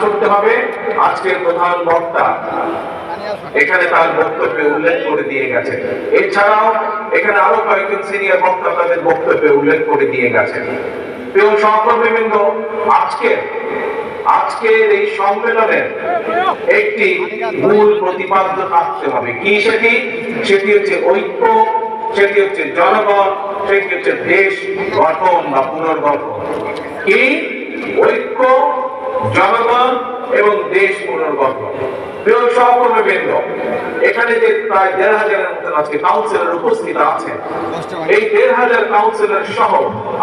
করতে হবে। আজকের প্রধান বক্তা এখানে তার বক্তব্যে উল্লেখ করে দিয়ে গেছে। এছাড়াও এখানে আরো কয়েকজন সিনিয়র বক্তা তাদের বক্তব্যে উল্লেখ করে দিয়ে গেছেন। প্রিয় সহকর্মীবৃন্দ, আজকের এই সম্মেলনের একটি মূল প্রতিপাদ্য থাকতে হবে। কি সেটি? সেটি হচ্ছে ঐক্য, সেটি হচ্ছে জনগণ, সেটি হচ্ছে দেশ গঠন বা পুনর্গঠন। কি? ঐক্য, জনগণ এবং দেশ পুনর্গঠন। প্রিয় সহকর্মীবৃন্দ, এখানে যে প্রায় ১,৫০০-এর মতন আজকে কাউন্সিলর উপস্থিত আছেন, এই ১,৫০০ কাউন্সিলর সহ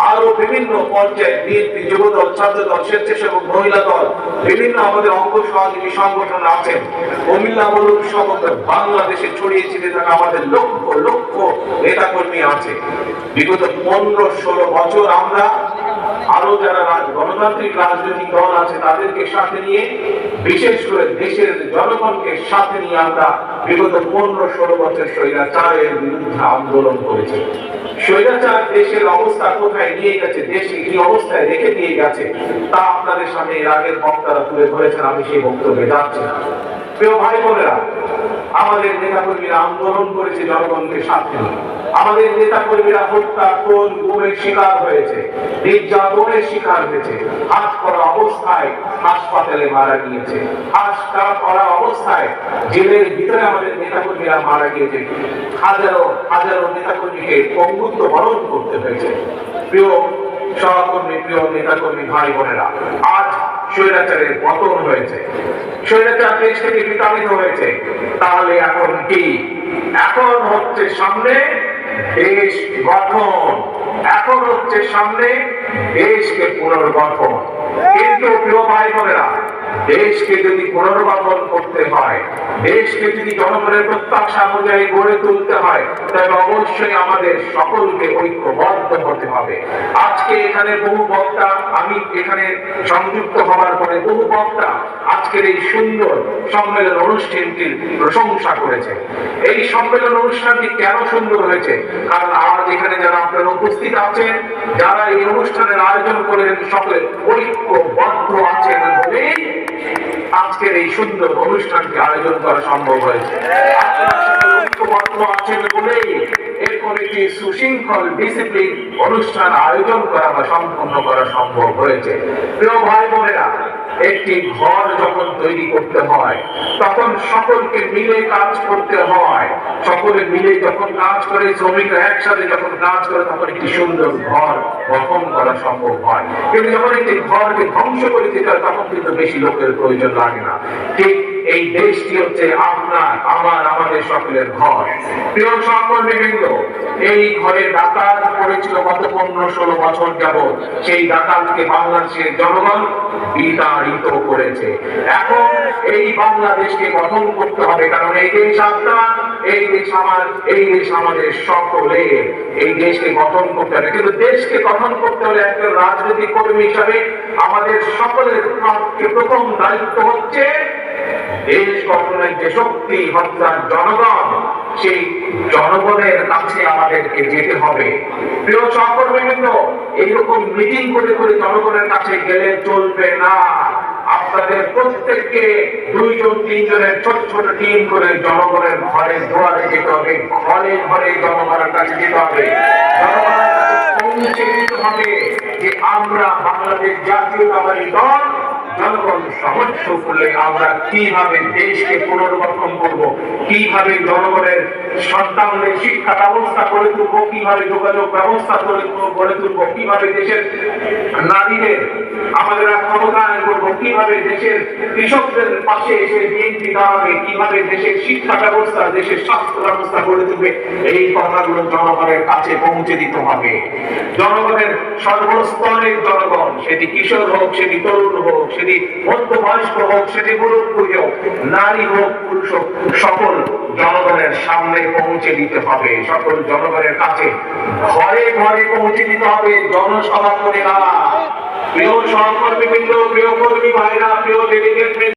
আরো বিভিন্ন পর্যায়ে বিএনপি, যুবদল, ছাত্রদল, স্বেচ্ছাসেবক, মহিলা দল, বিভিন্ন আমাদের অঙ্গ সহযোগী সংগঠন আছেন। কুমিল্লা বলুন, সমগ্র বাংলাদেশে ছড়িয়ে ছিটিয়ে থাকা আমাদের লক্ষ লক্ষ নেতাকর্মী আছে। বিগত ১৫-১৬ বছর আমরা আরো যারা গণতান্ত্রিক রাজনৈতিক দল আছে তাদেরকে সাথে নিয়ে, বিশেষ করে দেশের জনগণকে সাথে নিয়ে আমরা বিগত ১৫-১৬ বছর স্বৈরাচারের বিরুদ্ধে আন্দোলন করেছি। স্বৈরাচার দেশের অবস্থা কোথায় নিয়ে গেছে, দেশকে কি অবস্থায় রেখে দিয়ে গেছে, তা আপনাদের সামনে এর আগের বক্তারা তুলে ধরেছেন। আমি সেই বক্তব্যে যাচ্ছি না। প্রিয় ভাই বোনেরা, আমাদের নেতাকর্মীরা আন্দোলন করেছে জনগণকে সাথে নিয়ে। আমাদের নেতাকর্মীরা হত্যা, খুন, গুমের শিকার হয়েছে, নির্যাতনের শিকার হয়েছে, হাত করা অবস্থায় হাসপাতালে মারা গিয়েছে, করা অবস্থায় জেলের ভিতরে আমাদের নেতাকর্মীরা মারা গিয়েছে। হাজারো হাজারো নেতাকর্মীকে পঙ্গুত্ব বরণ করতে হয়েছে। প্রিয় সহকর্মী, প্রিয় নেতাকর্মী ভাই বোনেরা, আজ স্বৈরাচারের পতন হয়েছে, স্বৈরাচার দেশ থেকে বিতাড়িত হয়েছে। তাহলে এখন কি? এখন হচ্ছে সামনে দেশ গঠন, এখন হচ্ছে সামনে দেশকে পুনর্গঠন। কিন্তু প্রিয় ভাই বোনেরা, দেশকে যদি পুনর্গঠন করতে হয়, দেশকে যদি জনগণের প্রত্যাশা অনুযায়ী গড়ে তুলতে হয়, তবে অবশ্যই আমাদের সকলকে ঐক্যবদ্ধ হতে হবে। আজকে এখানে বহু বক্তা, আমি এখানে সংযুক্ত হওয়ার পরে বহু বক্তা আজকের এই সুন্দর সম্মেলন অনুষ্ঠানটির প্রশংসা করেছে। এই সম্মেলন অনুষ্ঠানটি কেন সুন্দর হয়েছে? কারণ আজ এখানে যারা আপনারা উপস্থিত আছেন, যারা এই অনুষ্ঠানের আয়োজন করেছেন, সকলে ঐক্যবদ্ধ আছেন বলেই আজকের এই সুন্দর অনুষ্ঠানটি আয়োজন করা সম্ভব হয়েছে। আপনারা সকলে ঐক্যবদ্ধ আছেন বলেই এরপর একটি সুশৃঙ্খল ডিসিপ্লিন অনুষ্ঠান আয়োজন করা বা সম্পন্ন করা সম্ভব হয়েছে। প্রিয় ভাই বোনেরা, একটি ঘর যখন তৈরি করতে হয় তখন সকলকে মিলে কাজ করতে হয়। সকলে মিলে যখন কাজ করে, শ্রমিকরা একসাথে যখন কাজ করে, তখন একটি সুন্দর ঘর গঠন করা সম্ভব হয়। কিন্তু যখন একটি ঘরকে ধ্বংস করে দিতে হয়, তখন কিন্তু বেশি লোকের প্রয়োজন লাগে না। ঠিক এই দেশটি হচ্ছে আপনার, আমার, আমাদের সকলের ঘর। প্রিয় সহকর্মীবৃন্দ, এই ঘরে ডাকাত পড়েছিল গত ১৫-১৬ বছর যাবৎ। সেই ডাকাতকে বাংলাদেশের জনগণ বিতাড়িত করেছে। এখন এই বাংলাদেশকে গঠন করতে হবে, কারণ এই দেশ আপনার, এই দেশ আমার, এই দেশ আমাদের সকলের। এই দেশকে গঠন করতে হবে। কিন্তু দেশকে গঠন করতে হলে একজন রাজনৈতিক কর্মী হিসাবে আমাদের সকলের প্রথম দায়িত্ব হচ্ছে দেশ গঠনের যে শক্তি হত্যার জনগণ, সেই জনগণের কাছে আমাদেরকে যেতে হবে। প্রিয় সহকর্মীবৃন্দ, এইরকম মিটিং করে করে জনগণের কাছে গেলে চলবে না। আপনাদের প্রত্যেককে ২-৩ জনের ছোট ছোট টিম করে জনগণের ঘরে দুয়ারে যেতে হবে, ঘরে ঘরে জনগণের কাছে যেতে হবে, জনগণের কাছে পৌঁছে দিতে হবে যে আমরা বাংলাদেশ জাতীয়তাবাদী দল জনগণ সমর্থ করলে আমরা কিভাবে দেশকে পুনর্গঠন করব, কিভাবে জনগণের সন্তানদের শিক্ষা ব্যবস্থা করে তুলবো, কিভাবে যোগাযোগ ব্যবস্থা গড়ে তুলবো, কিভাবে দেশের নারীদের আমাদের ক্ষমতায়ন করবো, কিভাবে দেশের কৃষকদের পাশে এসে বিএনপি দাঁড়াবে, কিভাবে দেশের শিক্ষা ব্যবস্থা, দেশের স্বাস্থ্য ব্যবস্থা গড়ে তুলবে, এই কথাগুলো জনগণের কাছে পৌঁছে দিতে হবে। জনগণের সর্বস্তরের জনগণ, সেটি কিশোর হোক, সেটি তরুণ হোক, সেটি মধ্যবয়স্ক হোক, সেটি মুরব্বী হোক, নারী হোক, পুরুষ হোক, সকল জনগণের সামনে পৌঁছে দিতে হবে। সকল জনগণের কাছে ঘরে ঘরে পৌঁছে দিতে হবে, জনসভা করে না। প্রিয় সহকর্মীবৃন্দ, প্রিয় কর্মী ভাইরা, প্রিয় ডেলিগেট